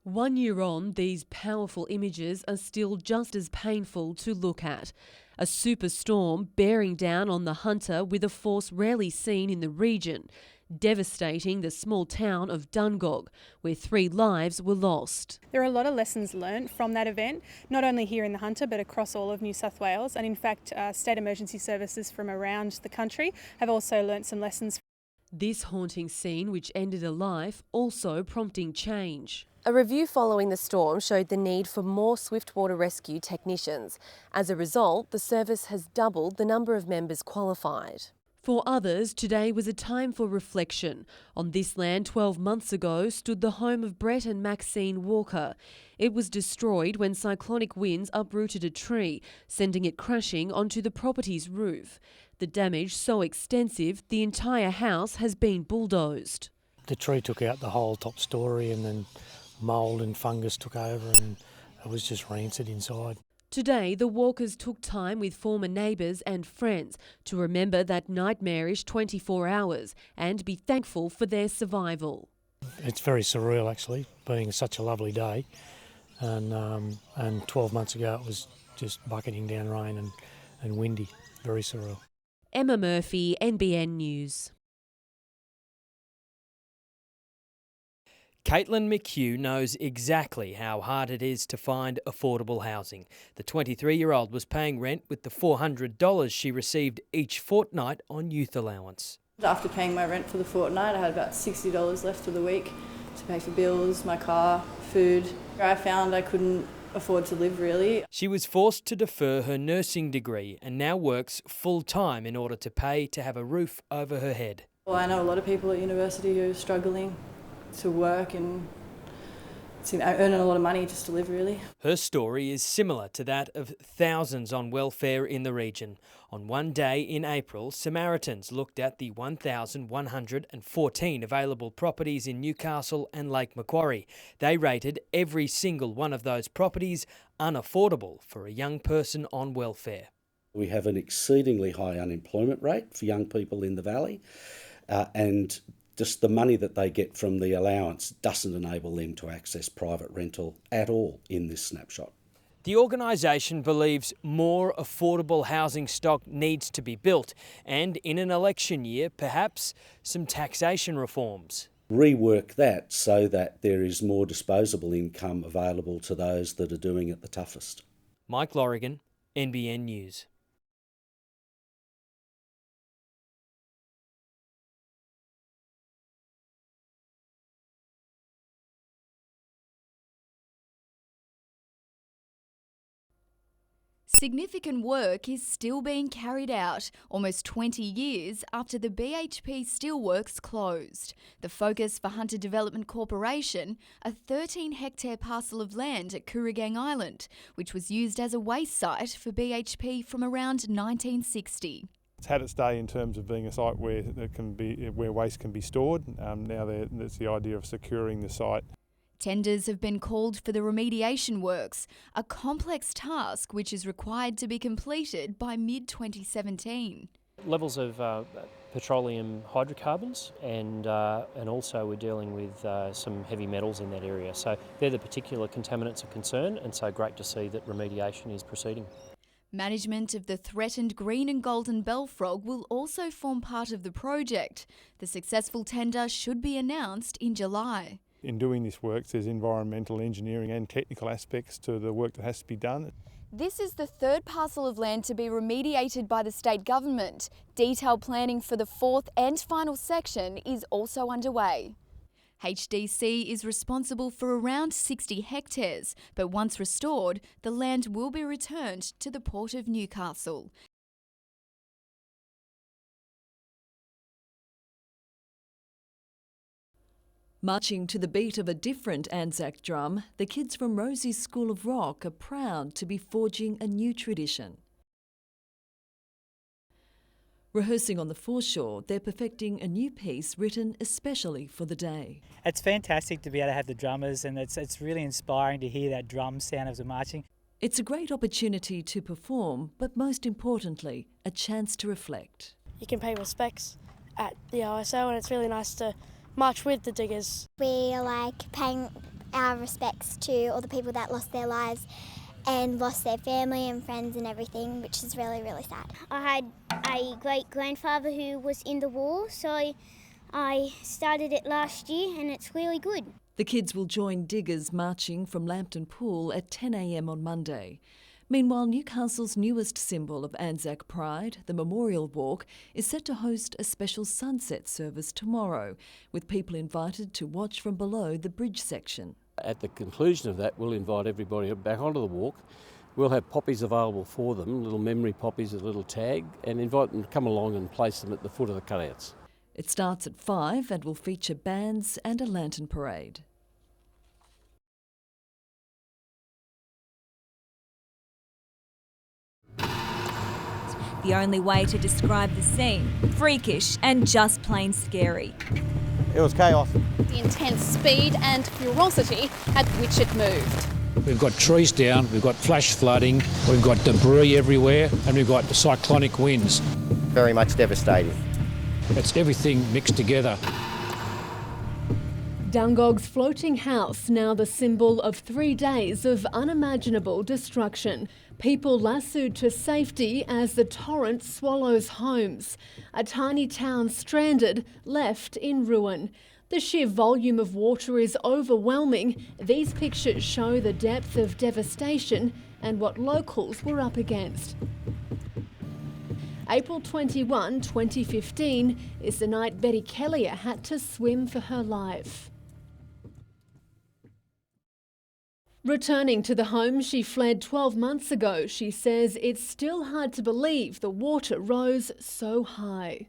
1 year on, these powerful images are still just as painful to look at. A superstorm bearing down on the Hunter with a force rarely seen in the region, devastating the small town of Dungog, where 3 lives were lost. There are a lot of lessons learned from that event, not only here in the Hunter but across all of New South Wales, and in fact state emergency services from around the country have also learnt some lessons. This haunting scene, which ended a life, also prompting change. A review following the storm showed the need for more swiftwater rescue technicians. As a result, the service has doubled the number of members qualified. For others, today was a time for reflection. On this land 12 months ago stood the home of Brett and Maxine Walker. It was destroyed when cyclonic winds uprooted a tree, sending it crashing onto the property's roof. The damage so extensive, the entire house has been bulldozed. The tree took out the whole top story and then mould and fungus took over and it was just rancid inside. Today, the Walkers took time with former neighbours and friends to remember that nightmarish 24 hours and be thankful for their survival. It's very surreal actually, being such a lovely day, and 12 months ago it was just bucketing down rain and windy, very surreal. Emma Murphy, NBN News. Caitlin McHugh knows exactly how hard it is to find affordable housing. The 23-year-old was paying rent with the $400 she received each fortnight on youth allowance. After paying my rent for the fortnight, I had about $60 left for the week to pay for bills, my car, food. I found I couldn't afford to live really. She was forced to defer her nursing degree and now works full-time in order to pay to have a roof over her head. Well, I know a lot of people at university who are struggling to work and earning a lot of money just to live really. Her story is similar to that of thousands on welfare in the region. On one day in April, Samaritans looked at the 1,114 available properties in Newcastle and Lake Macquarie. They rated every single one of those properties unaffordable for a young person on welfare. We have an exceedingly high unemployment rate for young people in the valley, and just the money that they get from the allowance doesn't enable them to access private rental at all in this snapshot. The organisation believes more affordable housing stock needs to be built and in an election year, perhaps some taxation reforms. Rework that so that there is more disposable income available to those that are doing it the toughest. Mike Lorrigan, NBN News. Significant work is still being carried out almost 20 years after the BHP Steelworks closed. The focus for Hunter Development Corporation, a 13-hectare parcel of land at Kooragang Island, which was used as a waste site for BHP from around 1960. It's had its day in terms of being a site where waste can be stored. Now there's the idea of securing the site. Tenders have been called for the remediation works, a complex task which is required to be completed by mid-2017. Levels of petroleum hydrocarbons and also we're dealing with some heavy metals in that area. So they're the particular contaminants of concern, and so great to see that remediation is proceeding. Management of the threatened green and golden bellfrog will also form part of the project. The successful tender should be announced in July. In doing this work, there's environmental, engineering and technical aspects to the work that has to be done. This is the third parcel of land to be remediated by the state government. Detailed planning for the fourth and final section is also underway. HDC is responsible for around 60 hectares, but once restored, the land will be returned to the Port of Newcastle. Marching to the beat of a different Anzac drum, the kids from Rosie's School of Rock are proud to be forging a new tradition. Rehearsing on the foreshore, they're perfecting a new piece written especially for the day. It's fantastic to be able to have the drummers, and it's really inspiring to hear that drum sound as we're marching. It's a great opportunity to perform, but most importantly, a chance to reflect. You can pay respects at the ISO, and it's really nice to march with the diggers. We paint our respects to all the people that lost their lives and lost their family and friends and everything, which is really, really sad. I had a great-grandfather who was in the war, so I started it last year and it's really good. The kids will join diggers marching from Lambton Pool at 10 a.m. on Monday. Meanwhile, Newcastle's newest symbol of Anzac Pride, the Memorial Walk, is set to host a special sunset service tomorrow, with people invited to watch from below the bridge section. At the conclusion of that, we'll invite everybody back onto the walk. We'll have poppies available for them, little memory poppies, a little tag, and invite them to come along and place them at the foot of the cutouts. It starts at 5 and will feature bands and a lantern parade. The only way to describe the scene: freakish and just plain scary. It was chaos. The intense speed and ferocity at which it moved. We've got trees down, we've got flash flooding, we've got debris everywhere, and we've got cyclonic winds. Very much devastating. It's everything mixed together. Dungog's floating house, now the symbol of 3 days of unimaginable destruction. People lassoed to safety as the torrent swallows homes. A tiny town stranded, left in ruin. The sheer volume of water is overwhelming. These pictures show the depth of devastation and what locals were up against. April 21, 2015 is the night Betty Kellier had to swim for her life. Returning to the home she fled 12 months ago, she says it's still hard to believe the water rose so high.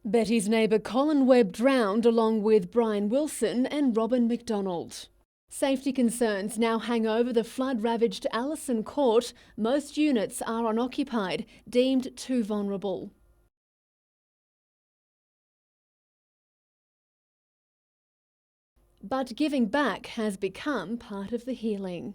Betty's neighbour Colin Webb drowned along with Brian Wilson and Robin McDonald. Safety concerns now hang over the flood-ravaged Allison Court. Most units are unoccupied, deemed too vulnerable. But giving back has become part of the healing.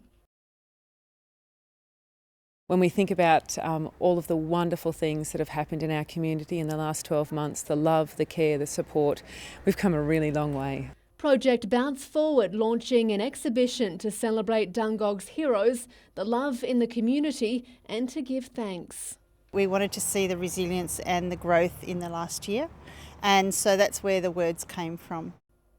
When we think about all of the wonderful things that have happened in our community in the last 12 months, the love, the care, the support, we've come a really long way. Project Bounce Forward launching an exhibition to celebrate Dungog's heroes, the love in the community and to give thanks. We wanted to see the resilience and the growth in the last year, and so that's where the words came from.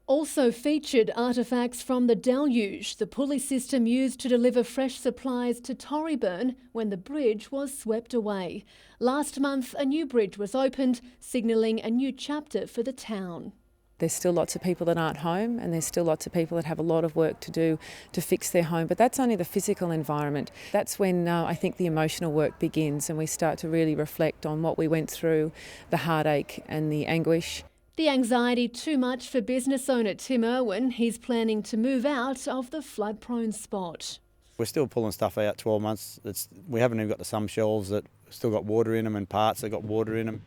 Also featured artefacts from the deluge, the pulley system used to deliver fresh supplies to Torryburn when the bridge was swept away. Last month, a new bridge was opened, signalling a new chapter for the town. There's still lots of people that aren't home, and there's still lots of people that have a lot of work to do to fix their home, but that's only the physical environment. That's when I think the emotional work begins and we start to really reflect on what we went through, the heartache and the anguish. The anxiety too much for business owner Tim Irwin. He's planning to move out of the flood-prone spot. We're still pulling stuff out 12 months. We haven't even got to some shelves that still got water in them and parts that got water in them.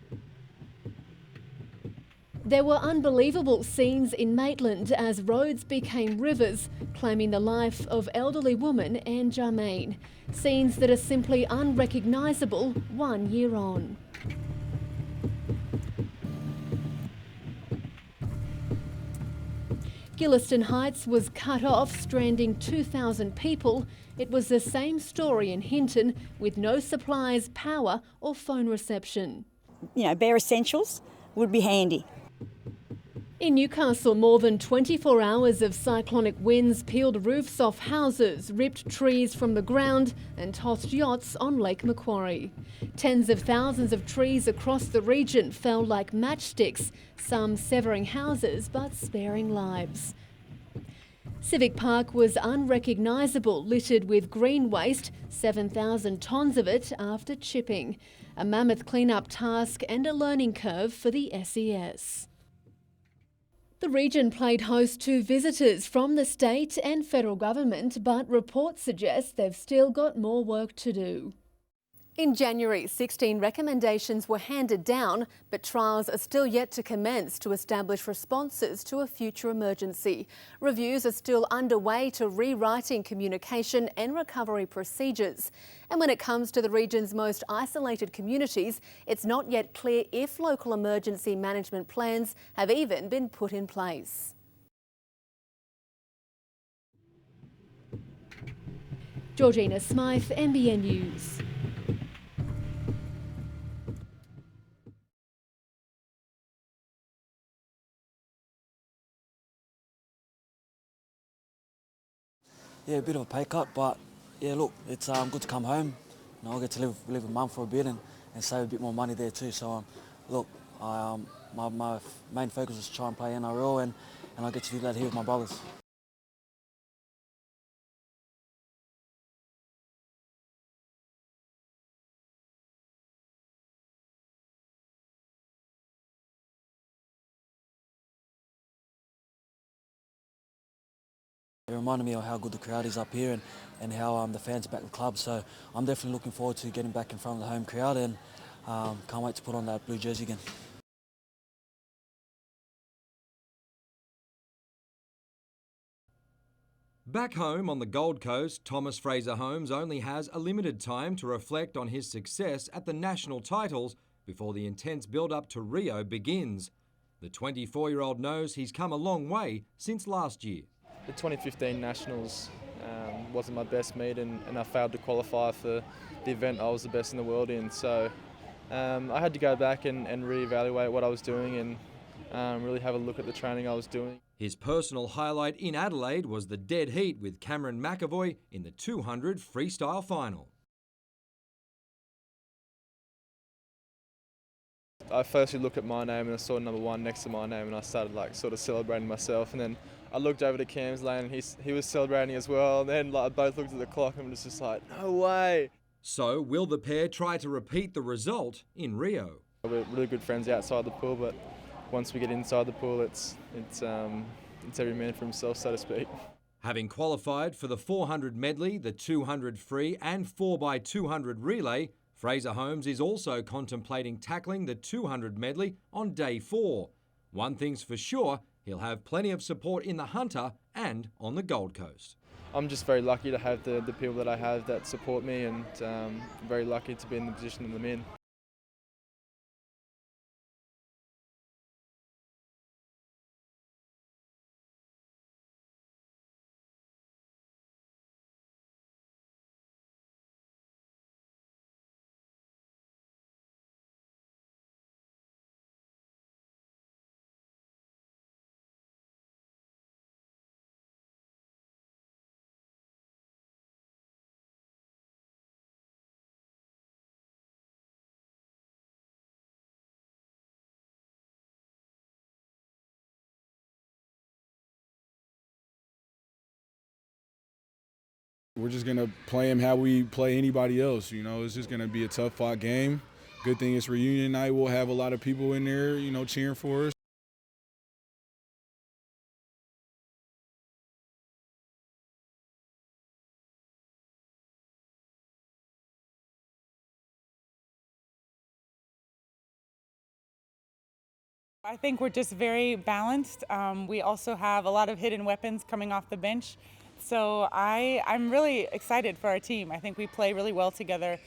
There were unbelievable scenes in Maitland as roads became rivers, claiming the life of elderly woman Anne Jarmaine. Scenes that are simply unrecognisable 1 year on. Gilliston Heights was cut off, stranding 2,000 people. It was the same story in Hinton, with no supplies, power or phone reception. You know, bare essentials would be handy. In Newcastle, more than 24 hours of cyclonic winds peeled roofs off houses, ripped trees from the ground and tossed yachts on Lake Macquarie. Tens of thousands of trees across the region fell like matchsticks, some severing houses but sparing lives. Civic Park was unrecognisable, littered with green waste, 7,000 tonnes of it after chipping. A mammoth clean-up task and a learning curve for the SES. The region played host to visitors from the state and federal government, but reports suggest they've still got more work to do. In January, 16 recommendations were handed down, but trials are still yet to commence to establish responses to a future emergency. Reviews are still underway to rewriting communication and recovery procedures. And when it comes to the region's most isolated communities, it's not yet clear if local emergency management plans have even been put in place. Georgina Smythe, NBN News. Yeah, a bit of a pay cut, but yeah, look, it's good to come home. You know, I get to live with Mum for a bit and save a bit more money there too. So, look, my main focus is to try and play NRL, and I get to do that here with my brothers. It reminded me of how good the crowd is up here and how the fans back the club. So I'm definitely looking forward to getting back in front of the home crowd and can't wait to put on that blue jersey again. Back home on the Gold Coast, Thomas Fraser-Holmes only has a limited time to reflect on his success at the national titles before the intense build-up to Rio begins. The 24-year-old knows he's come a long way since last year. The 2015 Nationals wasn't my best meet and I failed to qualify for the event I was the best in the world in. So I had to go back and reevaluate what I was doing and really have a look at the training I was doing. His personal highlight in Adelaide was the dead heat with Cameron McAvoy in the 200 freestyle final. I firstly looked at my name and I saw number 1 next to my name and I started sort of celebrating myself, and then I looked over to Cam's lane and he was celebrating as well, and then I both looked at the clock and was just like, no way. So will the pair try to repeat the result in Rio? We're really good friends outside the pool, but once we get inside the pool, it's every man for himself, so to speak. Having qualified for the 400 medley, the 200 free and 4x200 relay, Fraser-Holmes is also contemplating tackling the 200 medley on day 4. One thing's for sure, he'll have plenty of support in the Hunter and on the Gold Coast. I'm just very lucky to have the people that I have that support me, and very lucky to be in the position that I'm in. We're just going to play him how we play anybody else. You know, it's just going to be a tough fought game. Good thing it's reunion night. We'll have a lot of people in there, you know, cheering for us. I think we're just very balanced. We also have a lot of hidden weapons coming off the bench. So I'm really excited for our team. I think we play really well together.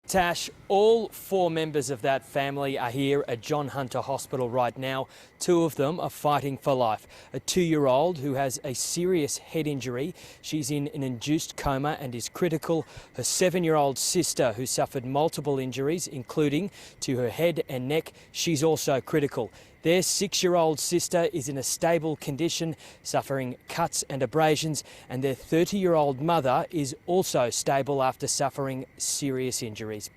Tash, all 4 members of that family are here at John Hunter Hospital right now. 2 of them are fighting for life. A 2-year-old who has a serious head injury. She's in an induced coma and is critical. Her 7-year-old sister, who suffered multiple injuries, including to her head and neck, she's also critical. Their 6-year-old sister is in a stable condition, suffering cuts and abrasions, and their 30-year-old mother is also stable after suffering serious injuries.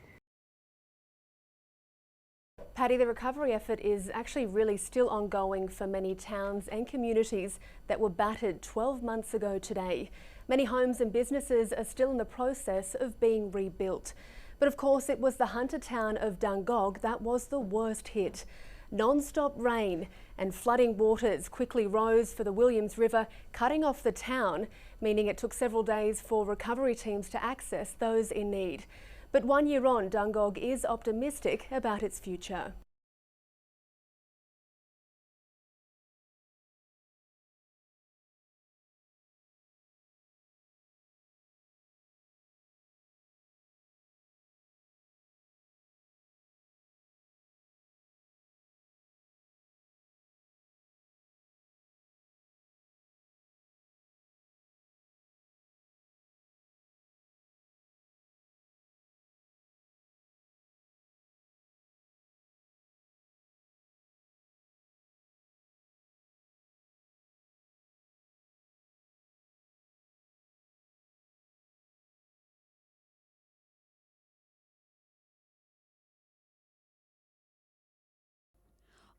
Paddy, the recovery effort is actually really still ongoing for many towns and communities that were battered 12 months ago today. Many homes and businesses are still in the process of being rebuilt. But of course, it was the Hunter town of Dungog that was the worst hit. Non-stop rain and flooding waters quickly rose for the Williams River, cutting off the town, meaning it took several days for recovery teams to access those in need. But 1 year on, Dungog is optimistic about its future.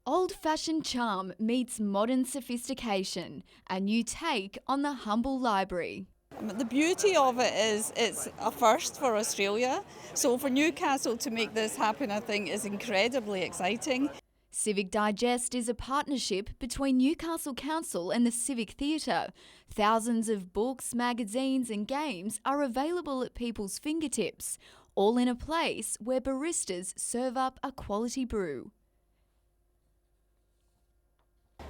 Old-fashioned charm meets modern sophistication, a new take on the humble library. The beauty of it is it's a first for Australia, so for Newcastle to make this happen, I think, is incredibly exciting. Civic Digest is a partnership between Newcastle Council and the Civic Theatre. Thousands of books, magazines and games are available at people's fingertips, all in a place where baristas serve up a quality brew.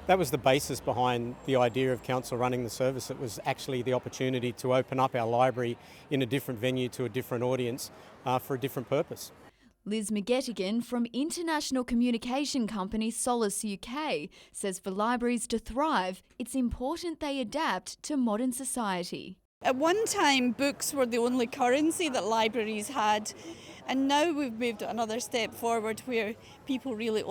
That was the basis behind the idea of council running the service. It was actually the opportunity to open up our library in a different venue to a different audience for a different purpose. Liz McGettigan from international communication company Solace UK says for libraries to thrive, it's important they adapt to modern society. At one time, books were the only currency that libraries had, and now we've moved another step forward where people really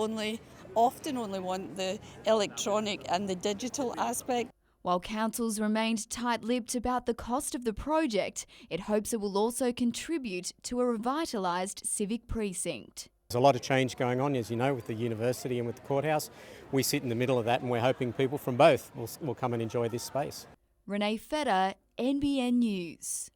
often only want the electronic and the digital aspect. While councils remained tight-lipped about the cost of the project, it hopes it will also contribute to a revitalised civic precinct. There's a lot of change going on, as you know, with the university and with the courthouse. We sit in the middle of that and we're hoping people from both will come and enjoy this space. Renee Feder, NBN News.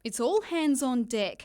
It's all hands on deck.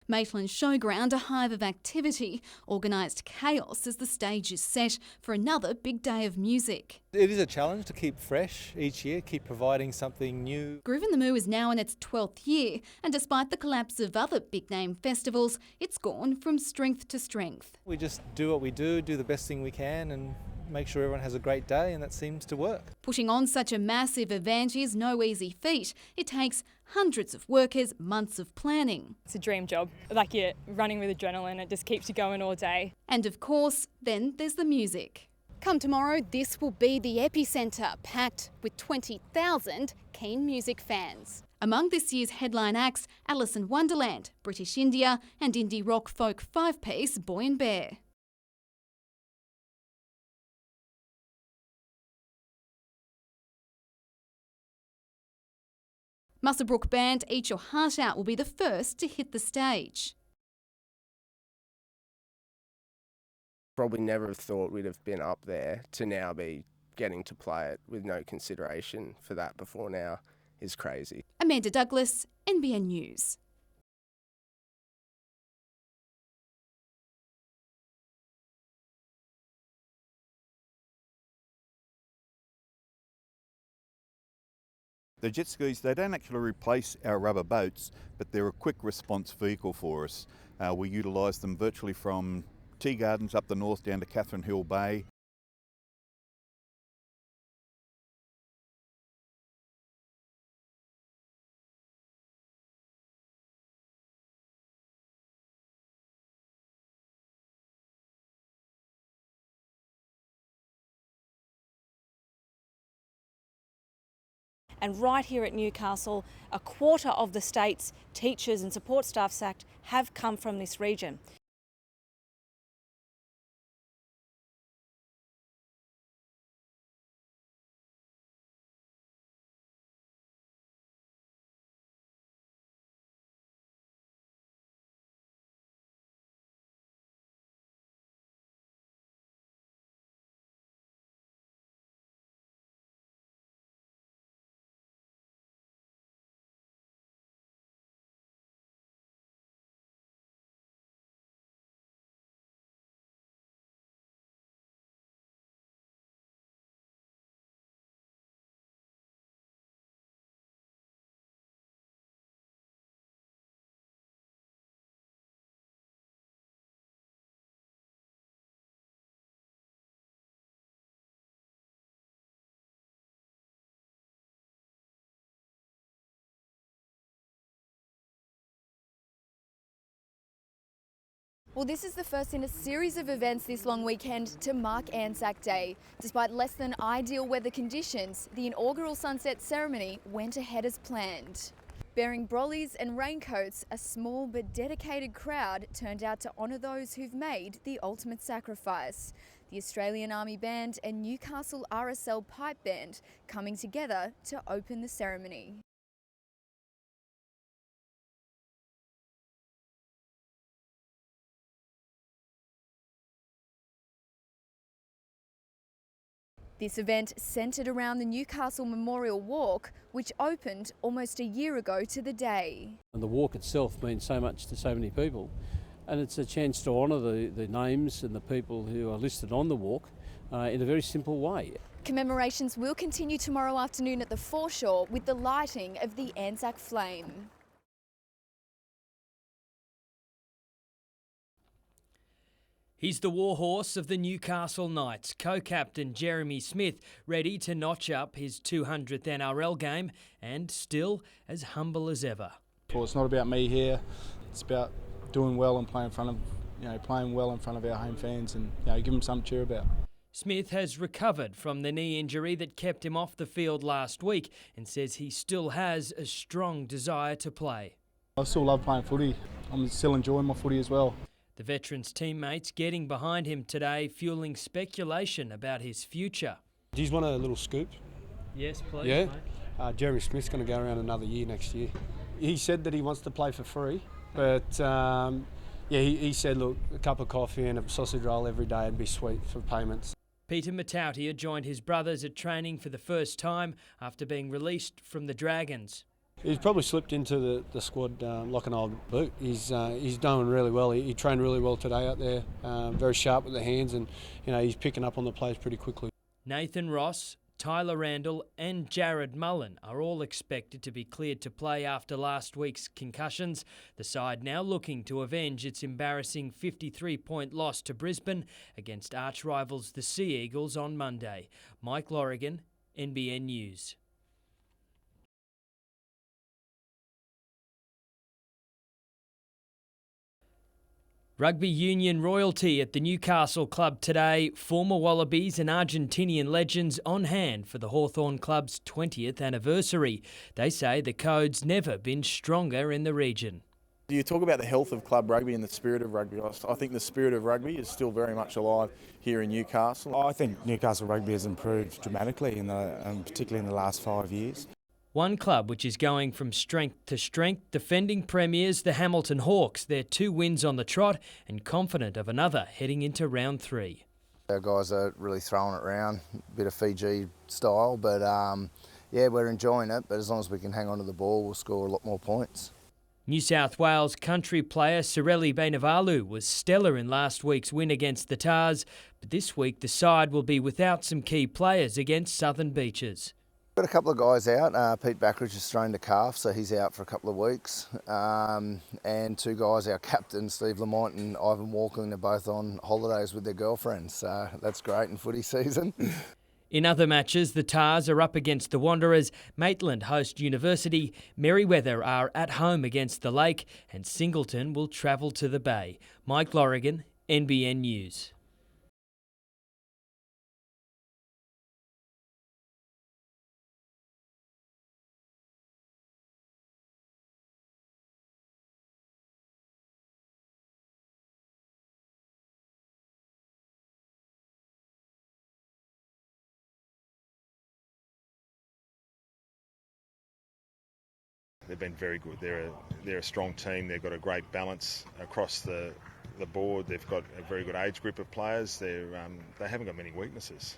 Maitland Showground, a hive of activity, organised chaos as the stage is set for another big day of music. It is a challenge to keep fresh each year, keep providing something new. Groove in the Moo is now in its 12th year, and despite the collapse of other big-name festivals, it's gone from strength to strength. We just do what we do the best thing we can and make sure everyone has a great day, and that seems to work. Putting on such a massive event is no easy feat. It takes hundreds of workers, months of planning. It's a dream job. Like you're running with adrenaline, it just keeps you going all day. And of course, then there's the music. Come tomorrow, this will be the epicentre, packed with 20,000 keen music fans. Among this year's headline acts, Alice in Wonderland, British India and indie rock folk five-piece Boy and Bear. Muswellbrook band Eat Your Heart Out will be the first to hit the stage. Probably never have thought we'd have been up there to now be getting to play it with no consideration for that before now is crazy. Amanda Douglas, NBN News. The jet skis, they don't actually replace our rubber boats, but they're a quick response vehicle for us. We utilise them virtually from Tea Gardens up the north down to Catherine Hill Bay. And right here at Newcastle, a quarter of the state's teachers and support staff sacked have come from this region. Well, this is the first in a series of events this long weekend to mark Anzac Day. Despite less than ideal weather conditions, the inaugural sunset ceremony went ahead as planned. Bearing brollies and raincoats, a small but dedicated crowd turned out to honour those who've made the ultimate sacrifice. The Australian Army Band and Newcastle RSL Pipe Band coming together to open the ceremony. This event centred around the Newcastle Memorial Walk, which opened almost a year ago to the day. And the walk itself means so much to so many people, and it's a chance to honour the names and the people who are listed on the walk in a very simple way. Commemorations will continue tomorrow afternoon at the foreshore with the lighting of the Anzac Flame. He's the warhorse of the Newcastle Knights, co-captain Jeremy Smith, ready to notch up his 200th NRL game and still as humble as ever. Well, it's not about me here. It's about doing well and playing well in front of our home fans, and give them something to cheer about. Smith has recovered from the knee injury that kept him off the field last week and says he still has a strong desire to play. I still love playing footy. I'm still enjoying my footy as well. The veteran's teammates getting behind him today, fueling speculation about his future. Do you want a little scoop? Yes, please. Yeah. Jeremy Smith's going to go around another year next year. He said that he wants to play for free, but he said, look, a cup of coffee and a sausage roll every day would be sweet for payments. Peter Matautia joined his brothers at training for the first time after being released from the Dragons. He's probably slipped into the squad like an old boot. He's doing really well. He trained really well today out there, very sharp with the hands, and he's picking up on the plays pretty quickly. Nathan Ross, Tyler Randall and Jared Mullen are all expected to be cleared to play after last week's concussions. The side now looking to avenge its embarrassing 53-point loss to Brisbane against arch-rivals the Sea Eagles on Monday. Mike Lorrigan, NBN News. Rugby union royalty at the Newcastle club today. Former Wallabies and Argentinian legends on hand for the Hawthorn club's 20th anniversary. They say the code's never been stronger in the region. You talk about the health of club rugby and the spirit of rugby. I think the spirit of rugby is still very much alive here in Newcastle. I think Newcastle rugby has improved dramatically, particularly in the last 5 years. One club which is going from strength to strength, defending premiers, the Hamilton Hawks. Their 2 wins on the trot and confident of another heading into round 3. Our guys are really throwing it around, a bit of Fiji style, but we're enjoying it. But as long as we can hang on to the ball, we'll score a lot more points. New South Wales country player Sorelli Bainivalu was stellar in last week's win against the Tars, but this week the side will be without some key players against Southern Beaches. Got a couple of guys out. Pete Backridge has strained a calf, so he's out for a couple of weeks. And 2 guys, our captain, Steve Lamont and Ivan Walker, are both on holidays with their girlfriends. So that's great in footy season. In other matches, the Tars are up against the Wanderers, Maitland host University, Merryweather are at home against the Lake, and Singleton will travel to the Bay. Mike Lorrigan, NBN News. they've been very good. They're a strong team. They've got a great balance across the board. They've got a very good age group of players. They haven't got many weaknesses.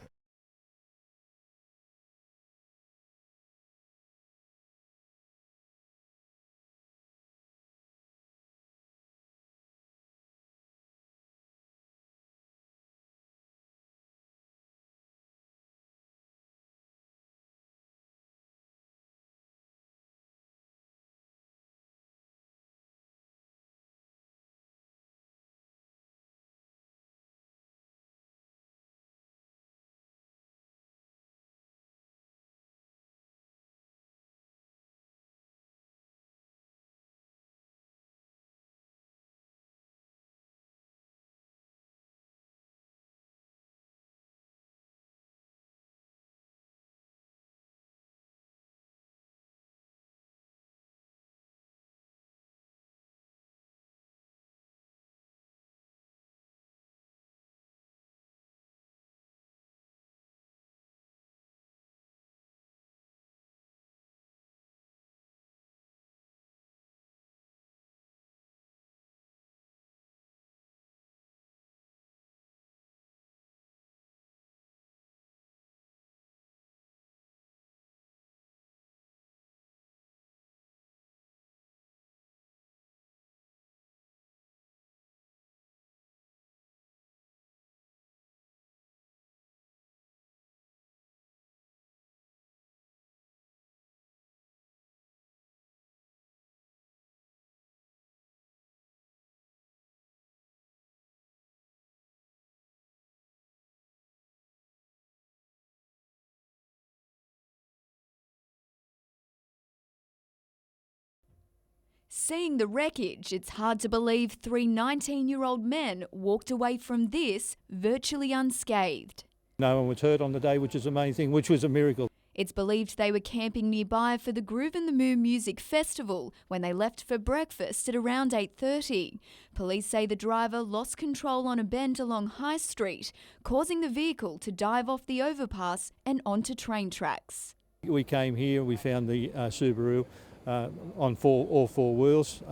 Seeing the wreckage, it's hard to believe 3 19-year-old men walked away from this virtually unscathed. No one was hurt on the day, which is amazing, which was a miracle. It's believed they were camping nearby for the Groove in the Moo Music Festival when they left for breakfast at around 8:30. Police say the driver lost control on a bend along High Street, causing the vehicle to dive off the overpass and onto train tracks. We came here, we found the Subaru on all four wheels.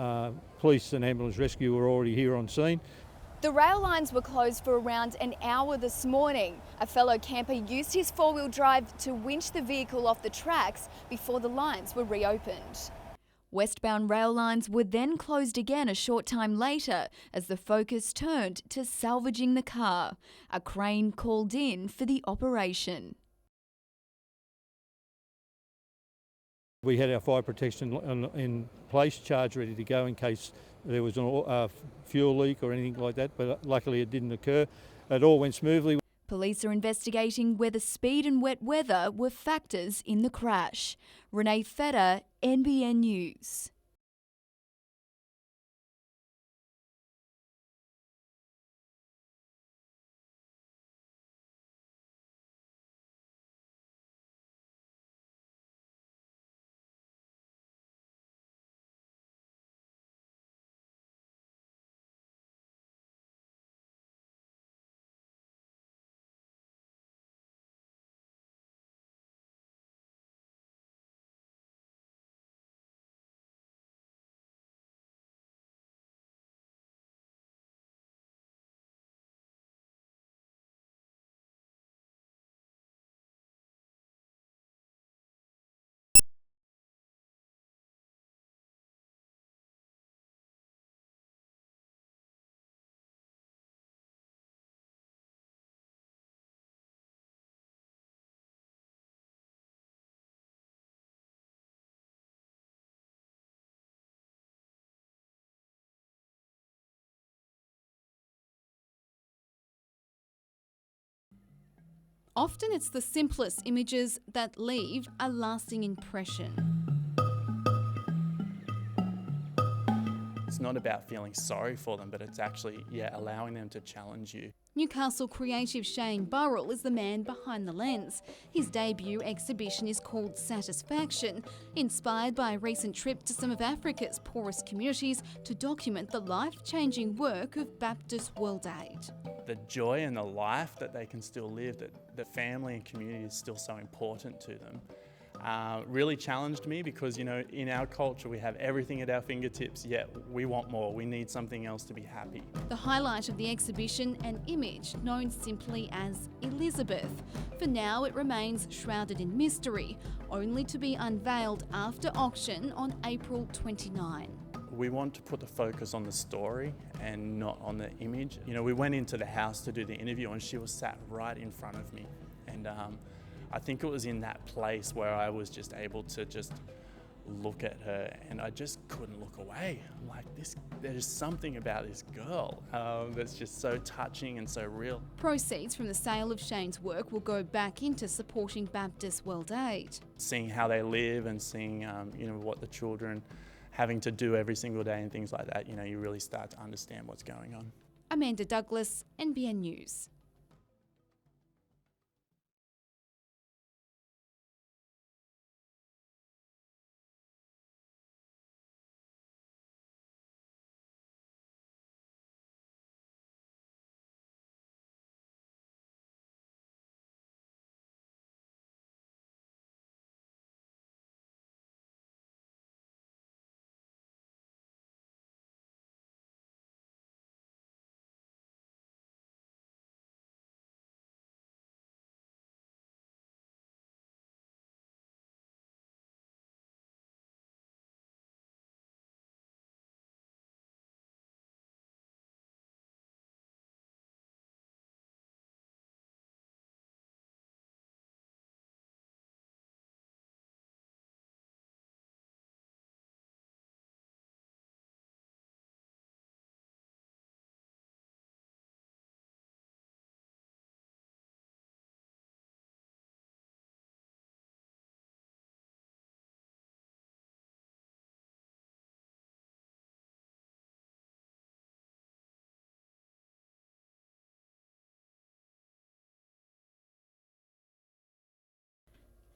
Police and ambulance rescue were already here on scene. The rail lines were closed for around an hour this morning. A fellow camper used his four-wheel drive to winch the vehicle off the tracks before the lines were reopened. Westbound rail lines were then closed again a short time later as the focus turned to salvaging the car. A crane called in for the operation. We had our fire protection in place, charge ready to go in case there was a fuel leak or anything like that, but luckily it didn't occur. It all went smoothly. Police are investigating whether speed and wet weather were factors in the crash. Renee Feder, NBN News. Often it's the simplest images that leave a lasting impression. It's not about feeling sorry for them, but it's actually, allowing them to challenge you. Newcastle creative Shane Burrell is the man behind the lens. His debut exhibition is called Satisfaction, inspired by a recent trip to some of Africa's poorest communities to document the life-changing work of Baptist World Aid. The joy and the life that they can still live, that the family and community is still so important to them. really challenged me because, you know, in our culture we have everything at our fingertips, yet we want more. We need something else to be happy. The highlight of the exhibition, an image known simply as Elizabeth. For now, it remains shrouded in mystery, only to be unveiled after auction on April 29. We want to put the focus on the story and not on the image. You know, we went into the house to do the interview and she was sat right in front of me. And I think it was in that place where I was just able to just look at her and I just couldn't look away. I'm like, there's something about this girl that's just so touching and so real. Proceeds from the sale of Shane's work will go back into supporting Baptist World Aid. Seeing how they live and seeing, you know, what the children having to do every single day and things like that, you know, you really start to understand what's going on. Amanda Douglas, NBN News.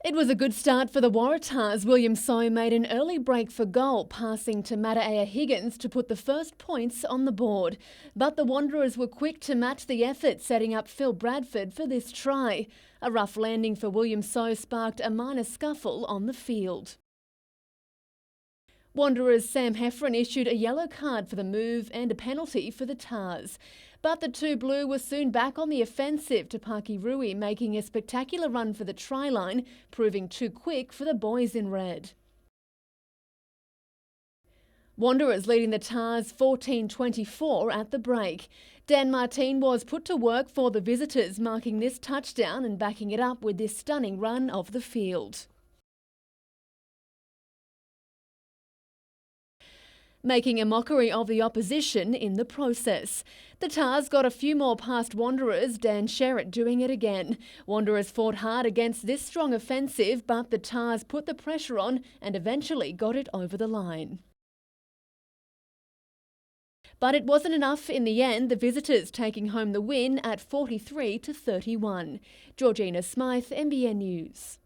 It was a good start for the Waratahs. William So made an early break for goal, passing to Madaea Higgins to put the first points on the board. But the Wanderers were quick to match the effort, setting up Phil Bradford for this try. A rough landing for William So sparked a minor scuffle on the field. Wanderers' Sam Heffron issued a yellow card for the move and a penalty for the Tars. But the two blue were soon back on the offensive, Tapaki Rui making a spectacular run for the try line, proving too quick for the boys in red. Wanderers leading the Tars 14-24 at the break. Dan Martin was put to work for the visitors, marking this touchdown and backing it up with this stunning run of the field. Making a mockery of the opposition in the process. The Tars got a few more past Wanderers, Dan Sherritt doing it again. Wanderers fought hard against this strong offensive, but the Tars put the pressure on and eventually got it over the line. But it wasn't enough in the end, the visitors taking home the win at 43-31. Georgina Smythe, NBN News.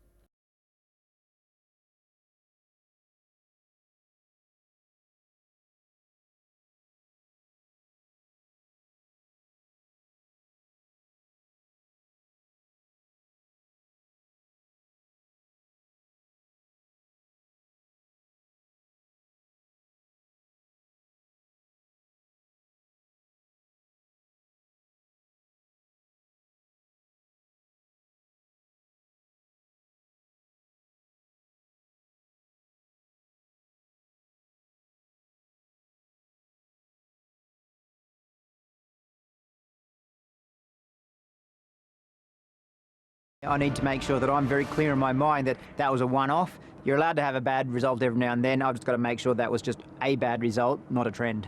I need to make sure that I'm very clear in my mind that that was a one-off. You're allowed to have a bad result every now and then. I've just got to make sure that was just a bad result, not a trend.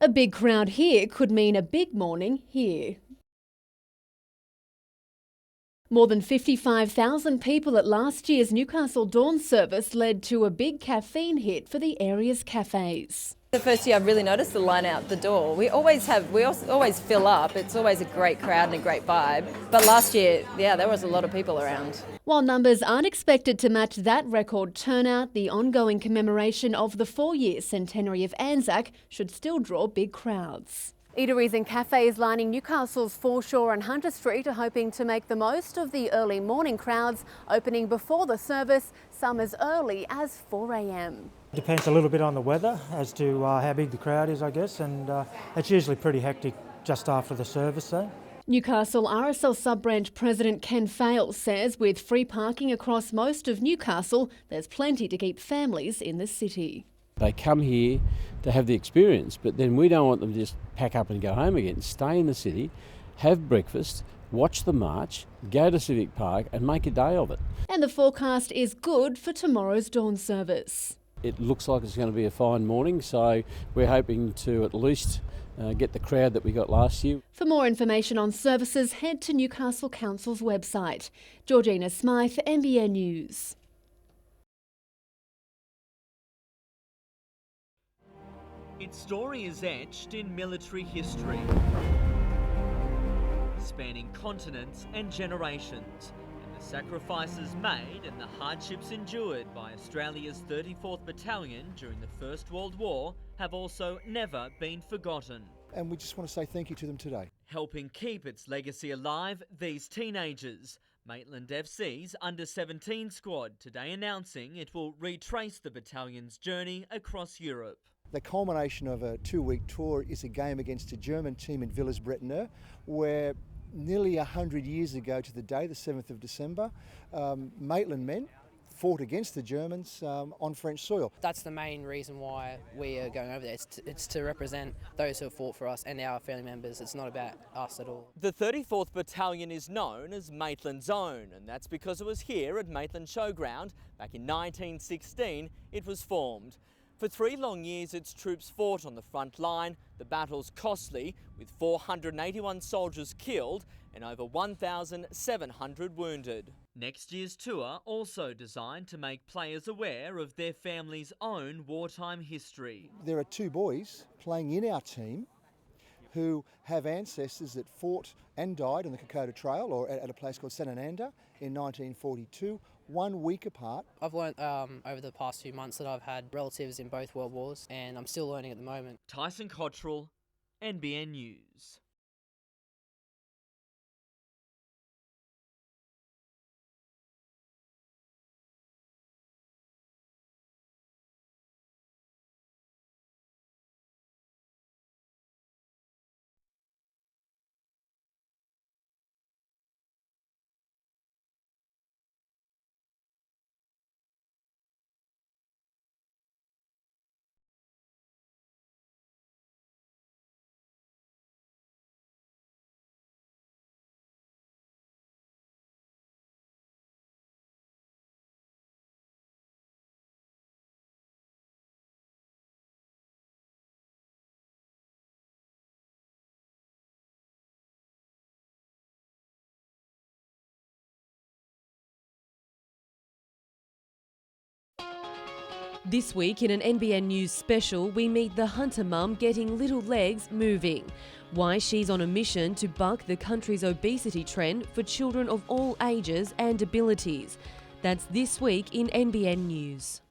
A big crowd here could mean a big morning here. More than 55,000 people at last year's Newcastle Dawn service led to a big caffeine hit for the area's cafes. The first year I've really noticed the line out the door. We always fill up. It's always a great crowd and a great vibe. But last year, yeah, there was a lot of people around. While numbers aren't expected to match that record turnout, the ongoing commemoration of the 4-year centenary of Anzac should still draw big crowds. Eateries and cafes lining Newcastle's Foreshore and Hunter Street are hoping to make the most of the early morning crowds, opening before the service, some as early as 4 a.m. Depends a little bit on the weather as to how big the crowd is, I guess, and it's usually pretty hectic just after the service though. Newcastle RSL sub-branch President Ken Fales says with free parking across most of Newcastle, there's plenty to keep families in the city. They come here to have the experience, but then we don't want them to just pack up and go home again. Stay in the city, have breakfast, watch the march, go to Civic Park and make a day of it. And the forecast is good for tomorrow's dawn service. It looks like it's going to be a fine morning, so we're hoping to at least get the crowd that we got last year. For more information on services, head to Newcastle Council's website. Georgina Smythe, NBN News. Its story is etched in military history, spanning continents and generations, and the sacrifices made and the hardships endured by Australia's 34th Battalion during the First World War have also never been forgotten. And we just want to say thank you to them today. Helping keep its legacy alive, these teenagers. Maitland FC's Under-17 squad today announcing it will retrace the battalion's journey across Europe. The culmination of a 2-week tour is a game against a German team in Villers-Bretonneux, where nearly 100 years ago to the day, the 7th of December, Maitland men fought against the Germans on French soil. That's the main reason why we are going over there. It's to represent those who have fought for us and our family members. It's not about us at all. The 34th Battalion is known as Maitland's Own, and that's because it was here at Maitland Showground back in 1916 it was formed. For 3 long years, its troops fought on the front line, the battles costly, with 481 soldiers killed and over 1,700 wounded. Next year's tour also designed to make players aware of their family's own wartime history. There are 2 boys playing in our team who have ancestors that fought and died on the Kokoda Trail or at a place called Sanananda in 1942. 1 week apart. I've learnt over the past few months that I've had relatives in both World Wars and I'm still learning at the moment. Tyson Cottrell, NBN News. This week in an NBN News special, we meet the Hunter mum getting little legs moving. Why she's on a mission to buck the country's obesity trend for children of all ages and abilities. That's this week in NBN News.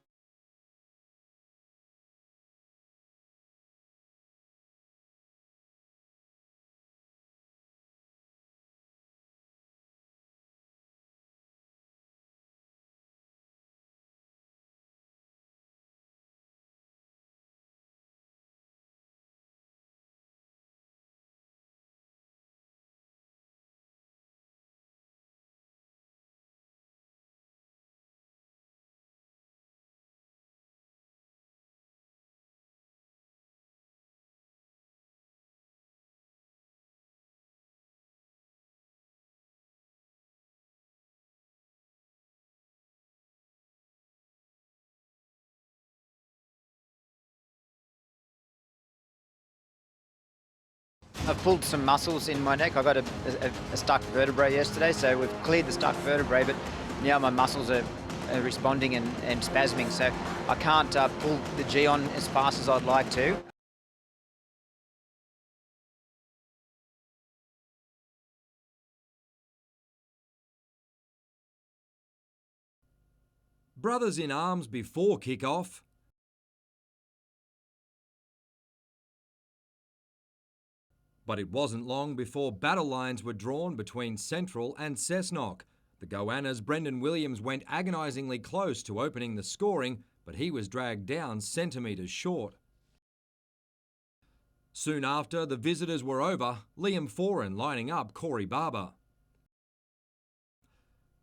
I've pulled some muscles in my neck. I got a stuck vertebrae yesterday, so we've cleared the stuck vertebrae, but now my muscles are responding and spasming, so I can't pull the G on as fast as I'd like to. Brothers in arms before kick-off. But it wasn't long before battle lines were drawn between Central and Cessnock. The Goannas' Brendan Williams went agonisingly close to opening the scoring, but he was dragged down centimetres short. Soon after, the visitors were over, Liam Foran lining up Corey Barber.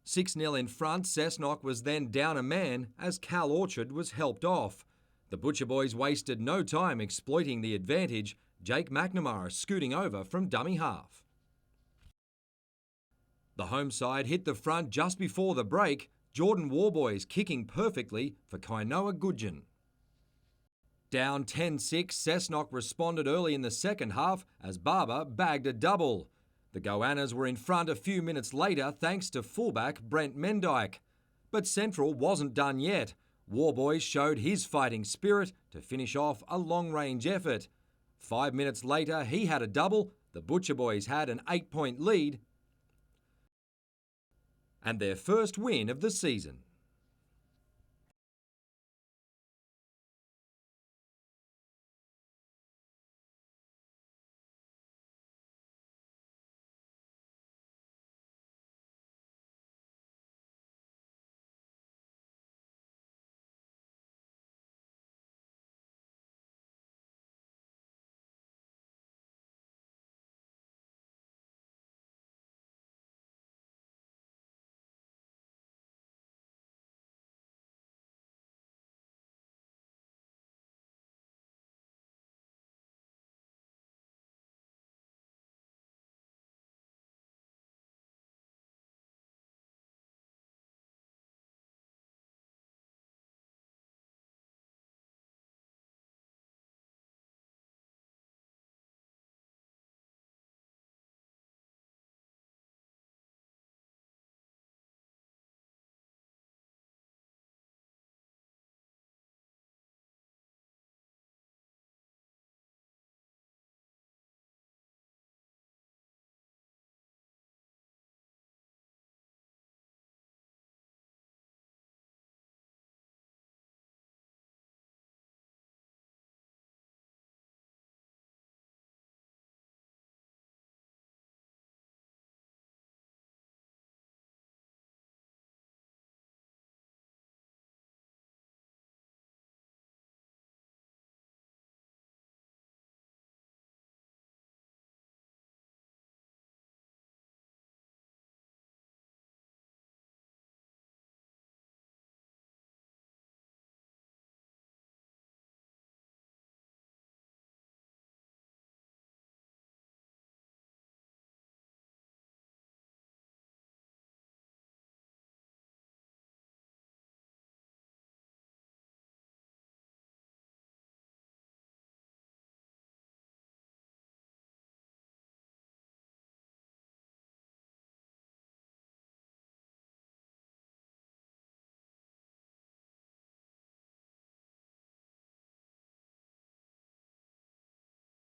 6-0 in front, Cessnock was then down a man as Cal Orchard was helped off. The Butcher Boys wasted no time exploiting the advantage, Jake McNamara scooting over from dummy half. The home side hit the front just before the break, Jordan Warboys kicking perfectly for Kainoa Gudgeon. Down 10-6, Cessnock responded early in the second half as Barber bagged a double. The Goannas were in front a few minutes later thanks to fullback Brent Mendyke. But Central wasn't done yet. Warboys showed his fighting spirit to finish off a long-range effort. 5 minutes later, he had a double, the Butcher Boys had an 8-point lead and their first win of the season.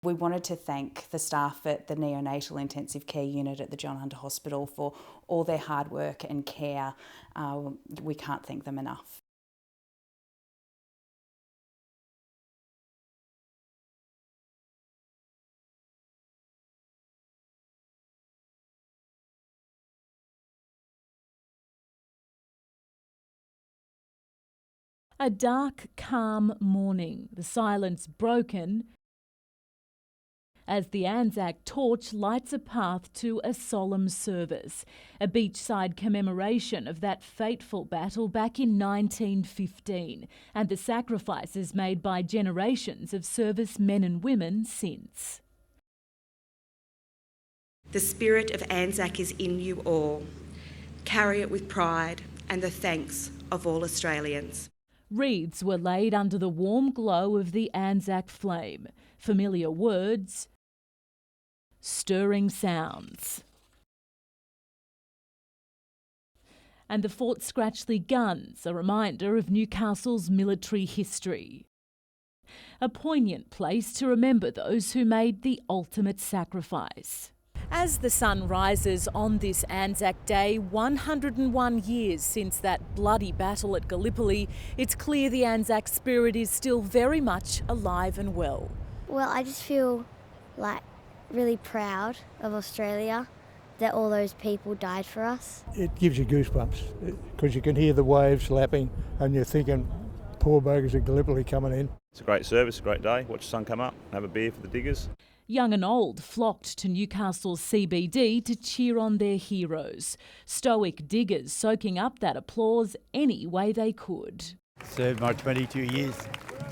We wanted to thank the staff at the Neonatal Intensive Care Unit at the John Hunter Hospital for all their hard work and care. We can't thank them enough. A dark, calm morning, the silence broken as the Anzac torch lights a path to a solemn service, a beachside commemoration of that fateful battle back in 1915 and the sacrifices made by generations of service men and women since. The spirit of Anzac is in you all. Carry it with pride and the thanks of all Australians. Wreaths were laid under the warm glow of the Anzac flame. Familiar words stirring sounds. And the Fort Scratchley guns, a reminder of Newcastle's military history. A poignant place to remember those who made the ultimate sacrifice. As the sun rises on this Anzac Day, 101 years since that bloody battle at Gallipoli, it's clear the Anzac spirit is still very much alive and well. Well, I just feel like really proud of Australia that all those people died for us. It gives you goosebumps because you can hear the waves lapping and you're thinking, poor buggers at Gallipoli coming in. It's a great service, a great day. Watch the sun come up, have a beer for the diggers. Young and old flocked to Newcastle's CBD to cheer on their heroes. Stoic diggers soaking up that applause any way they could. Served my 22 years.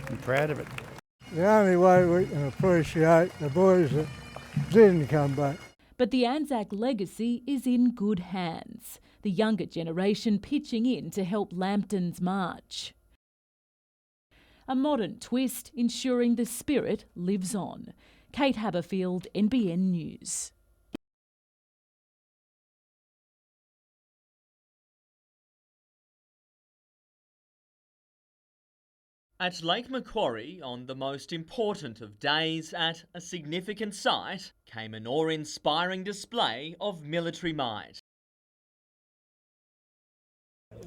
I'm proud of it. The only way we can appreciate the boys that didn't come back. But the Anzac legacy is in good hands. The younger generation pitching in to help Lambton's march. A modern twist ensuring the spirit lives on. Kate Haberfield, NBN News. At Lake Macquarie, on the most important of days at a significant site, came an awe-inspiring display of military might.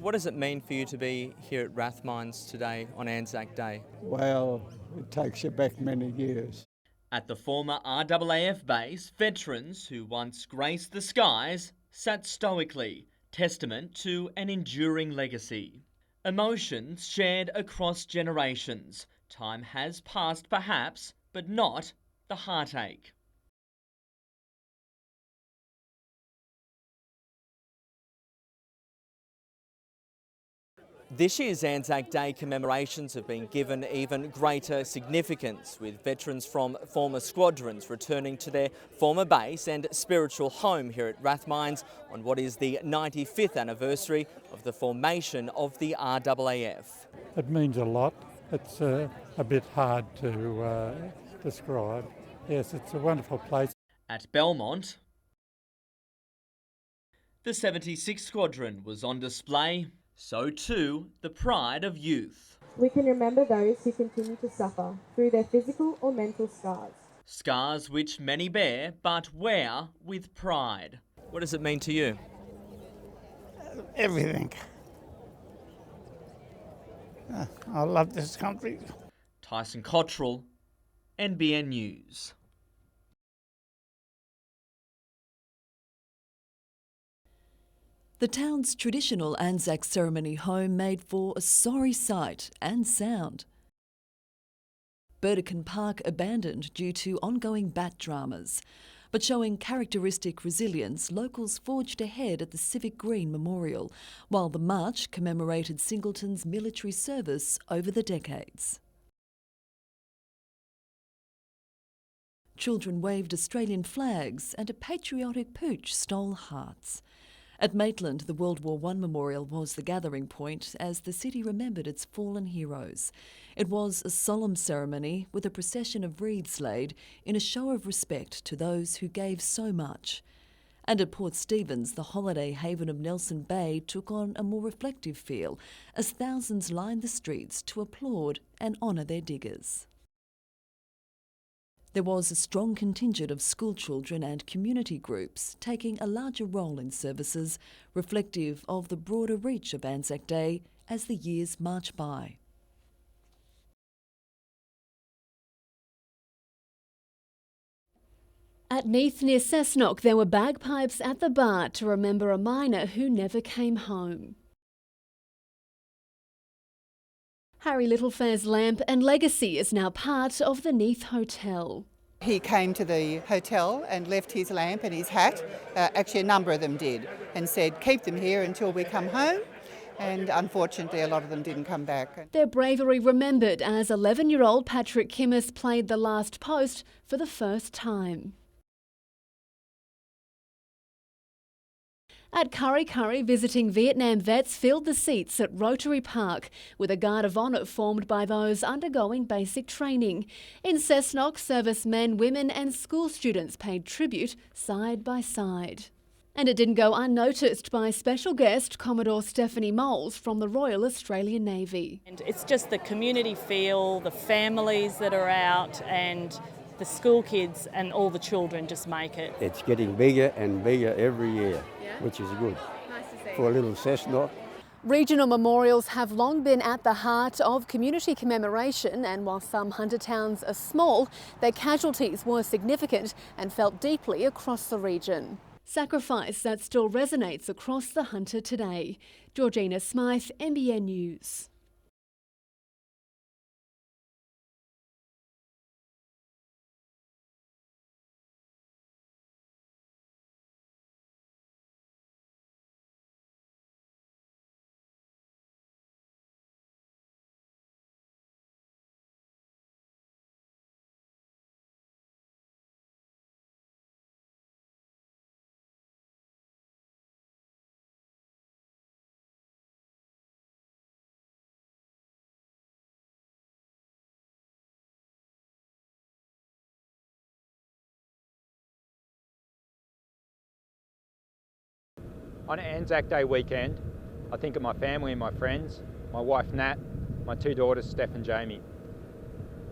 What does it mean for you to be here at Rathmines today on Anzac Day? Well, it takes you back many years. At the former RAAF base, veterans who once graced the skies sat stoically, testament to an enduring legacy. Emotions shared across generations. Time has passed perhaps, but not the heartache. This year's Anzac Day commemorations have been given even greater significance, with veterans from former squadrons returning to their former base and spiritual home here at Rathmines on what is the 95th anniversary of the formation of the RAAF. It means a lot. It's a bit hard to describe. Yes, it's a wonderful place. At Belmont, the 76th Squadron was on display. So too, the pride of youth. We can remember those who continue to suffer through their physical or mental scars. Scars which many bear, but wear with pride. What does it mean to you? Everything. I love this country. Tyson Cottrell, NBN News. The town's traditional Anzac ceremony home made for a sorry sight and sound. Burdekin Park abandoned due to ongoing bat dramas, but showing characteristic resilience, locals forged ahead at the Civic Green Memorial, while the march commemorated Singleton's military service over the decades. Children waved Australian flags and a patriotic pooch stole hearts. At Maitland, the World War I Memorial was the gathering point as the city remembered its fallen heroes. It was a solemn ceremony with a procession of wreaths laid in a show of respect to those who gave so much. And at Port Stephens, the holiday haven of Nelson Bay took on a more reflective feel as thousands lined the streets to applaud and honour their diggers. There was a strong contingent of schoolchildren and community groups taking a larger role in services, reflective of the broader reach of Anzac Day as the years march by. At Neath near Cessnock, there were bagpipes at the bar to remember a miner who never came home. Harry Littlefair's lamp and legacy is now part of the Neath Hotel. He came to the hotel and left his lamp and his hat, actually a number of them did, and said, keep them here until we come home. And unfortunately a lot of them didn't come back. Their bravery remembered as 11-year-old Patrick Kimmis played the last post for the first time. At Curry Curry, visiting Vietnam vets filled the seats at Rotary Park with a guard of honour formed by those undergoing basic training. In Cessnock, servicemen, women and school students paid tribute side by side. And it didn't go unnoticed by special guest Commodore Stephanie Moles from the Royal Australian Navy. And it's just the community feel, the families that are out and the school kids and all the children just make it. It's getting bigger and bigger every year, which is good for a little Cessnock. Regional memorials have long been at the heart of community commemoration, and while some hunter towns are small, their casualties were significant and felt deeply across the region. Sacrifice that still resonates across the Hunter today. Georgina Smythe, NBN News. On Anzac Day weekend, I think of my family and my friends, my wife Nat, my two daughters Steph and Jamie.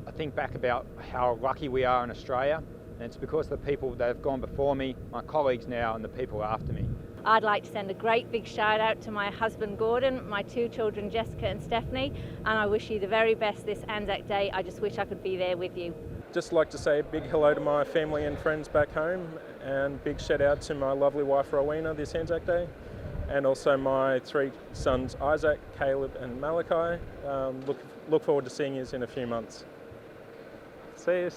I think back about how lucky we are in Australia, and it's because of the people that have gone before me, my colleagues now, and the people after me. I'd like to send a great big shout out to my husband Gordon, my two children Jessica and Stephanie, and I wish you the very best this Anzac Day. I just wish I could be there with you. Just like to say a big hello to my family and friends back home, and big shout out to my lovely wife Rowena this Anzac Day, and also my three sons Isaac, Caleb and Malachi. Look forward to seeing you in a few months. See you.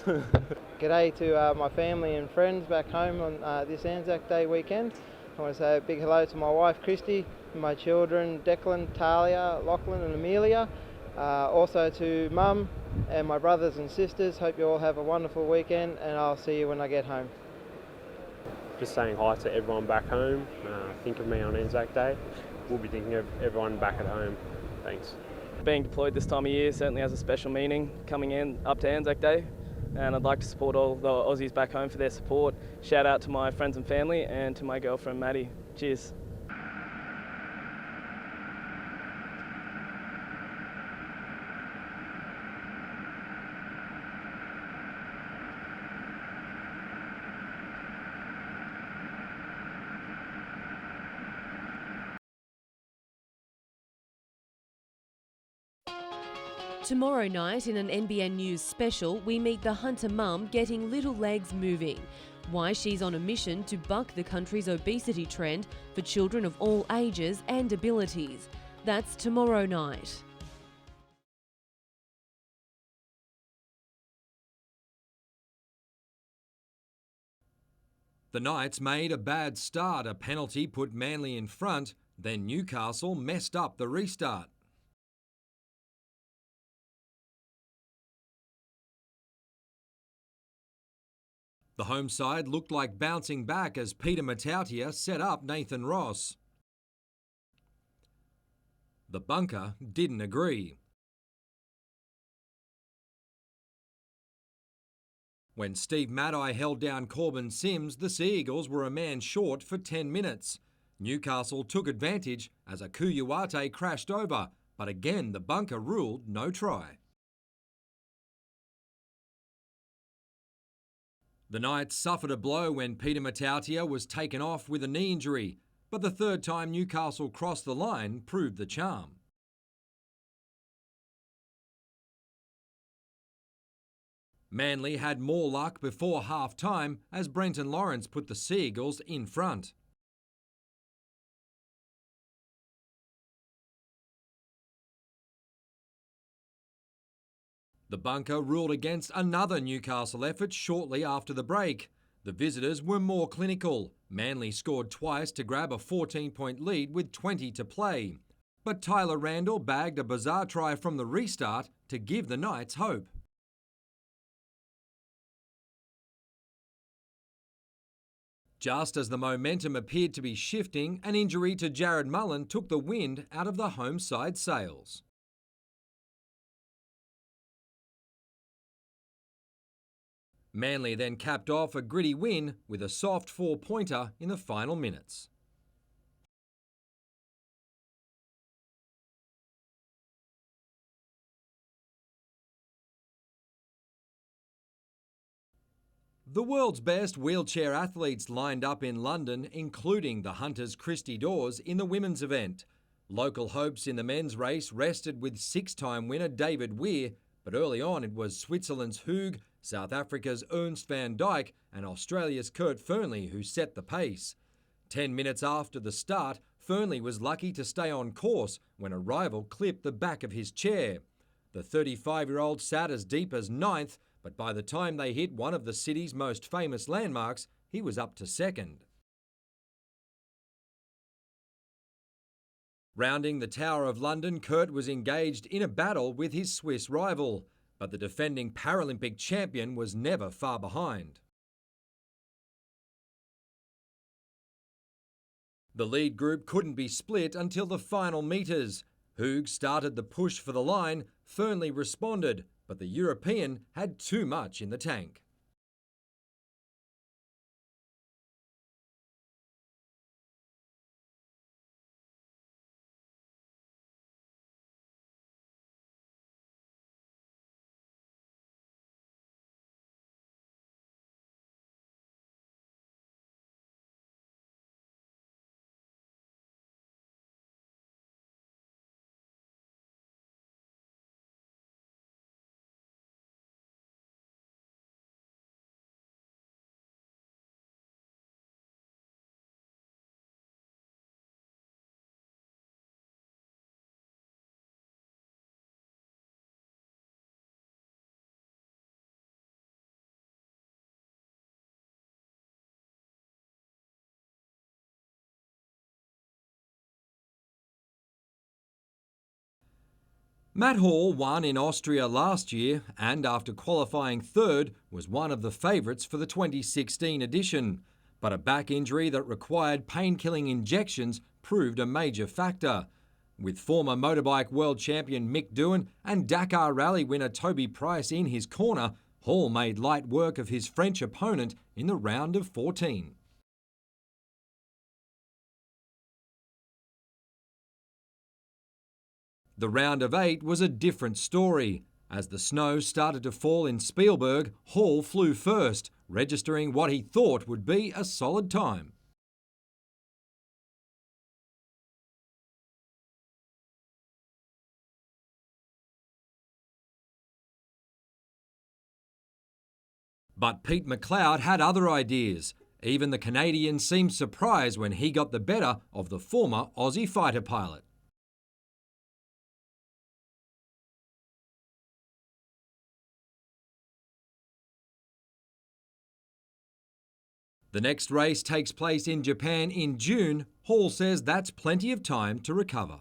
G'day to my family and friends back home on this Anzac Day weekend. I want to say a big hello to my wife Christy, my children Declan, Talia, Lachlan and Amelia. Also to Mum and my brothers and sisters. Hope you all have a wonderful weekend, and I'll see you when I get home. Just saying hi to everyone back home. Think of me on Anzac Day. We'll be thinking of everyone back at home. Thanks. Being deployed this time of year certainly has a special meaning coming in up to Anzac Day, and I'd like to support all the Aussies back home for their support. Shout out to my friends and family and to my girlfriend Maddie. Cheers. Tomorrow night in an NBN News special, we meet the hunter mum getting little legs moving. Why she's on a mission to buck the country's obesity trend for children of all ages and abilities. That's tomorrow night. The Knights made a bad start. A penalty put Manly in front, then Newcastle messed up the restart. The home side looked like bouncing back as Peter Matautia set up Nathan Ross. The bunker didn't agree. When Steve Maddai held down Corbin Sims, the Sea Eagles were a man short for 10 minutes. Newcastle took advantage as a Kuyuwate crashed over, but again the bunker ruled no try. The Knights suffered a blow when Peter Matautia was taken off with a knee injury, but the third time Newcastle crossed the line proved the charm. Manly had more luck before half-time as Brenton Lawrence put the Sea Eagles in front. The bunker ruled against another Newcastle effort shortly after the break. The visitors were more clinical. Manly scored twice to grab a 14-point lead with 20 to play. But Tyler Randall bagged a bizarre try from the restart to give the Knights hope. Just as the momentum appeared to be shifting, an injury to Jared Mullen took the wind out of the home side sails. Manly then capped off a gritty win with a soft 4-pointer in the final minutes. The world's best wheelchair athletes lined up in London, including the Hunters' Christy Dawes in the women's event. Local hopes in the men's race rested with 6-time winner David Weir, but early on it was Switzerland's Hug, South Africa's Ernst van Dijk and Australia's Kurt Fearnley who set the pace. 10 minutes after the start, Fearnley was lucky to stay on course when a rival clipped the back of his chair. The 35-year-old sat as deep as 9th, but by the time they hit one of the city's most famous landmarks, he was up to 2nd. Rounding the Tower of London, Kurt was engaged in a battle with his Swiss rival, but the defending Paralympic champion was never far behind. The lead group couldn't be split until the final metres. Hug started the push for the line, Fearnley responded, but the European had too much in the tank. Matt Hall won in Austria last year and, after qualifying 3rd, was one of the favourites for the 2016 edition. But a back injury that required pain-killing injections proved a major factor. With former motorbike world champion Mick Doohan and Dakar Rally winner Toby Price in his corner, Hall made light work of his French opponent in the round of 14. The round of 8 was a different story. As the snow started to fall in Spielberg, Hall flew first, registering what he thought would be a solid time. But Pete McLeod had other ideas. Even the Canadian seemed surprised when he got the better of the former Aussie fighter pilot. The next race takes place in Japan in June. Hall says that's plenty of time to recover.